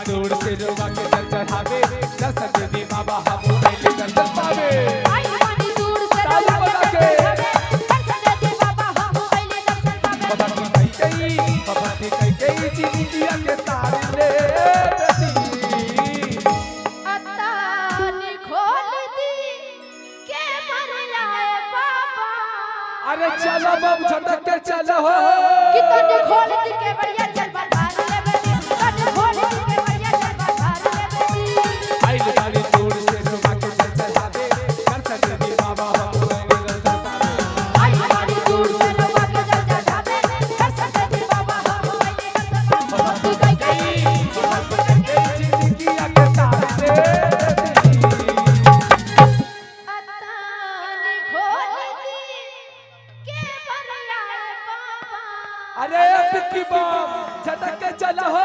दूर से रोवा के जल चढ़ावे दर्शन देवी बाबा हम पहले दर्शन पावे आई पानी दूर से रोवा के दर्शन देवी बाबा हम पहले दर्शन पावे बाबा की कई जिंदगिया के तारे ले अतानी खोल दी के मर जाए बाबा अरे चलो बम झटक के चलो हो कि तने खोल दी के बढ़िया चल बाहर ले बेटी तने खोल दी के बढ़िया चल बाहर ले बेटी आई वाली दूर से रोवा के जल चढ़ावे दर्शन देवी बाबा हम पहले दर्शन पावे आई पानी दूर से रोवा के जल चढ़ावे दर्शन देवी बाबा हम पहले दर्शन पावे जिंदगिया के तारे ले अतानी खोल दी के मर जाए बाबा अरे अब की बम झटक के चलो हो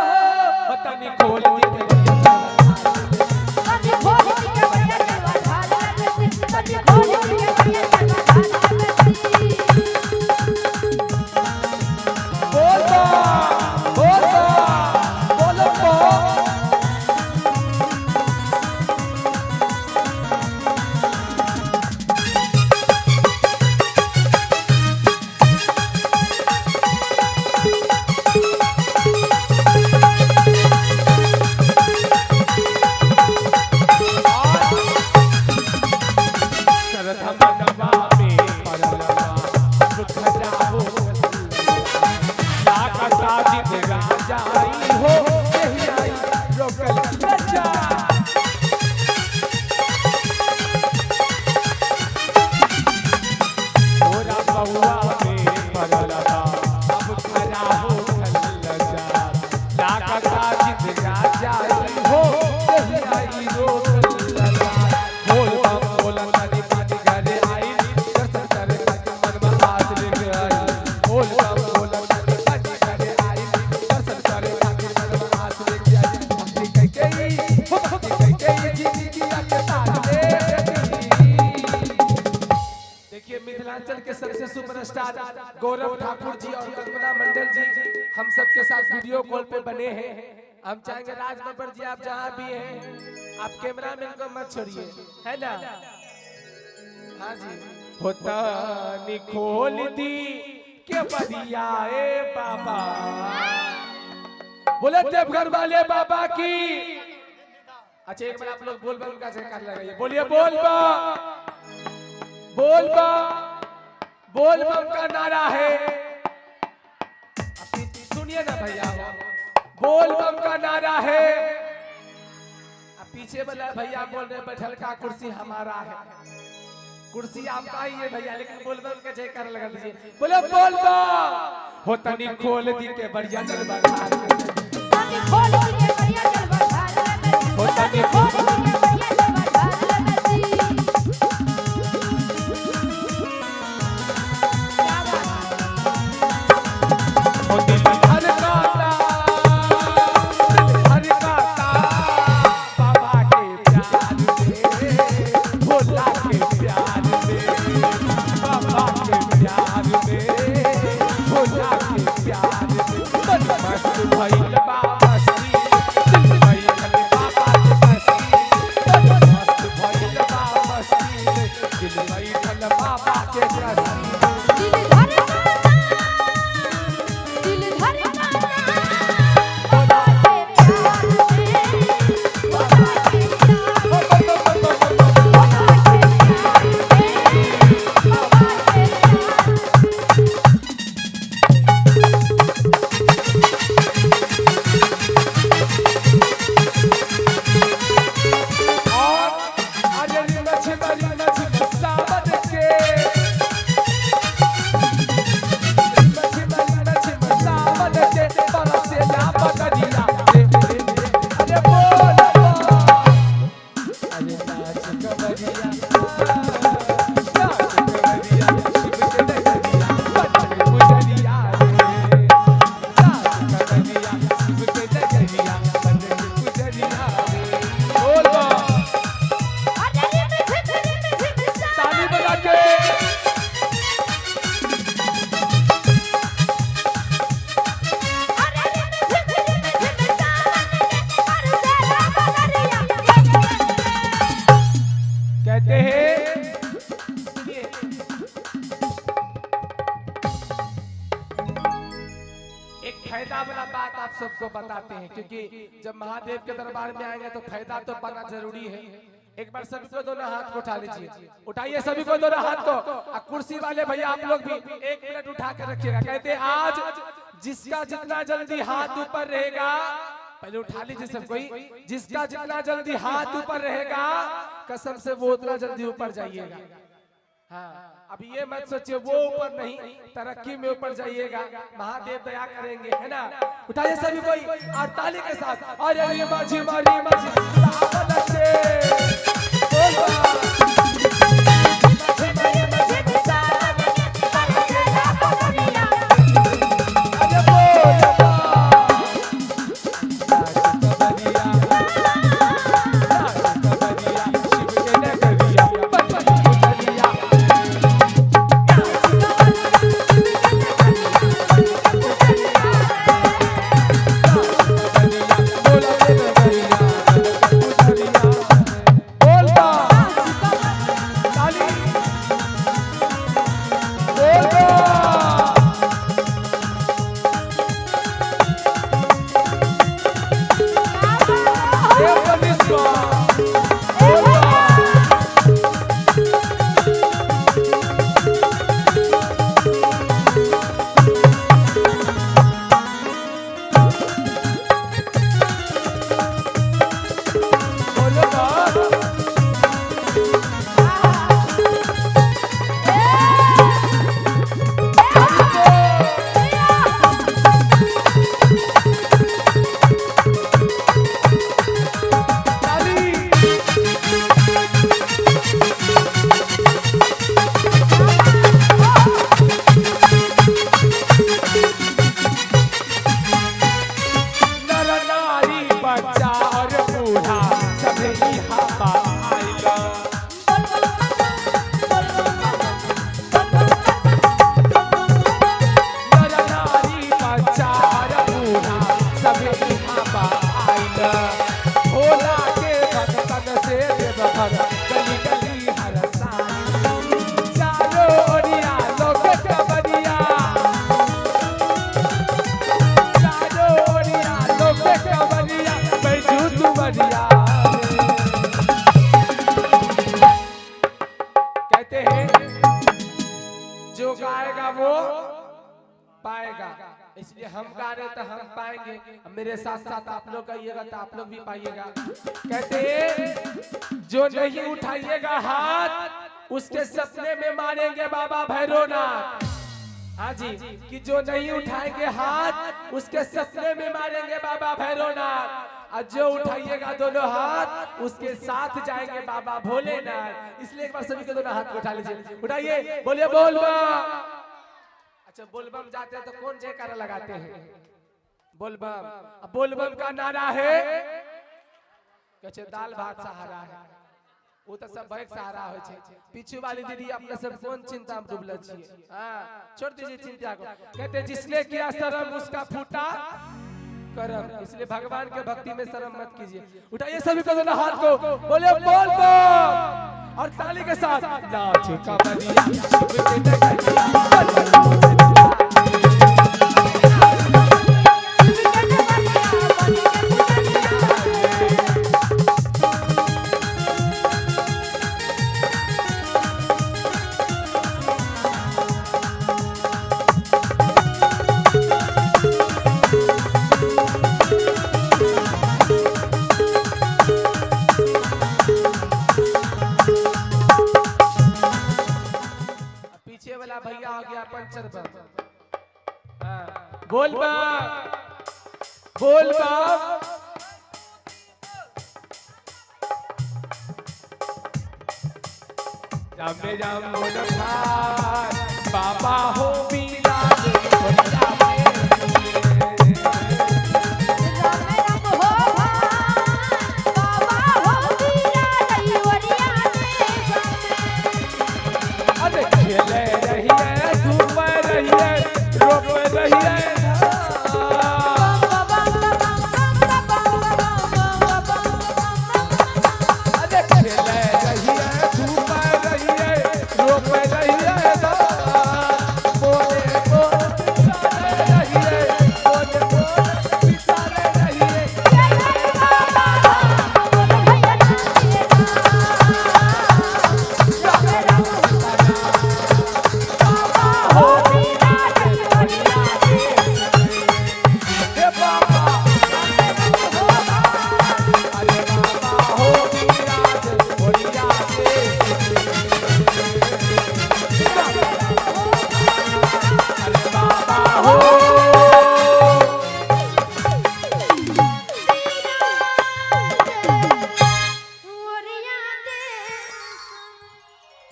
बतानी खोल दी के तने खोल दी के बढ़िया चल बाहर ले बेटी तने खोल दी के बढ़िया चल बाहर ले बेटी बोल बा बोलो बा सरधा मनवा में परलवा दुख जाओ लाका साजिद राजाई हो यही आई रोकल बच्चा ओरा बउआ में परलवा अब खरा हो लजा लाका साजिद राजाई हो यही आई रोकल लजा बोल बम बोला तारी पानी घरे आई दर्शन करे खातिर मन में आस लेके आई बोल बम बोला तारी पानी घरे आई दर्शन करे खातिर मन में आस लेके आई भक्ति कई जिंदगिया के तारे देखिए मिथिलांचल के सबसे सुपरस्टार गौरव ठाकुर जी और कल्पना मंडल जी हम सबके साथ वीडियो कॉल पे बने हैं हम चाहेंगे राज बब्बर जी आप जहाँ भी हैं आप कैमरा मैन को मत छोड़िए है ना हाँ जी होता नी खोल दी के बढ़िया ए बाबा बोले देवघर वाले बाबा की अच्छा एक बार आप लोग बोल बम का जयकार लगाइए बोलिए बोल बम का नारा है सुनिए ना भैया बोल बम का नारा है अब पीछे वाला भैया बोल रहे बैठल का कुर्सी हमारा है कुर्सी आपका ही है भैया लेकिन बोल बम के जयकार लगा दीजिए बोले बोल बम हो तनी खोल दी के बढ़िया चल बाहर तने खोल दी के बढ़िया चल बाहर ले बेटी हो तनी खोल दी के बढ़िया चल बाहर ले बेटी क्या बात हो दिल धड़काता बाबा के प्यार में भोला के प्यार में बाबा के प्यार में भोला के प्यार में मन मस्त भइल बताते हैं, क्योंकि जब महादेव के दरबार में आएंगे तो फायदा तो पाना जरूरी है। एक बार सभी को दोनों हाथ को उठा लीजिए, उठाइए सभी को दोनों हाथ को। कुर्सी वाले भैया आप लोग भी 1 मिनट उठा कर रखिएगा। कहते हैं आज जिसका जितना जल्दी हाथ ऊपर रहेगा, पहले उठा लीजिए सब कोई, जिसका जितना जल्दी हाथ ऊपर रहेगा कसम से वो उतना जल्दी ऊपर जाइएगा। हाँ, अब ये मत सोचिए वो ऊपर नहीं, तरक्की में ऊपर जाइएगा, महादेव दया करेंगे, है ना। उठाइए सभी कोई और ताली के साथ। अरे माझी मारी माझी सावन से इसलिए हम गा रहे तो हम पाएंगे, मेरे साथ साथ आप लोग गाइएगा तो आप लोग भी पाइएगा। कहते हैं जो नहीं उठाइएगा हाथ उसके सपने में मारेंगे बाबा भैरवनाथ। हाँ जी, कि जो नहीं उठाएंगे हाथ उसके सपने में मारेंगे बाबा भैरवनाथ, और जो उठाइएगा दोनों हाथ उसके साथ जाएंगे बाबा भोलेनाथ। इसलिए एक बार सभी के दोनों हाथ को उठा लीजिए, उठाइए, बोलिए बोल बम। अच्छा, बोलबम जाते हैं तो कौन जयकारा लगाते हैं? बोलबम। अब बोलबम का नारा है कहते दाल भात सहारा है, वो तो सब भैक सहारा हो छे। पीछे वाली दीदी अपने सब कौन चिंता में डूबल छिए? हां, छोड़ दीजिए चिंता को। कहते जिसने किया शर्म उसका फूटा करम, इसलिए भगवान के भक्ति में शर्म मत कीजिए। उठाइए सभी को दोनों हाथ को, बोले बोल बम और ताली के साथ। नाच कबरिया शिव के नगरिया भैया हो गया पंचर बम। बोल बम, बोल बम। राम राम बोल बाबा हो बीरा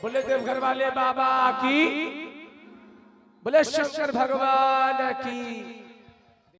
बोले देवघर वाले बाबा की, बोले शंकर भगवान की।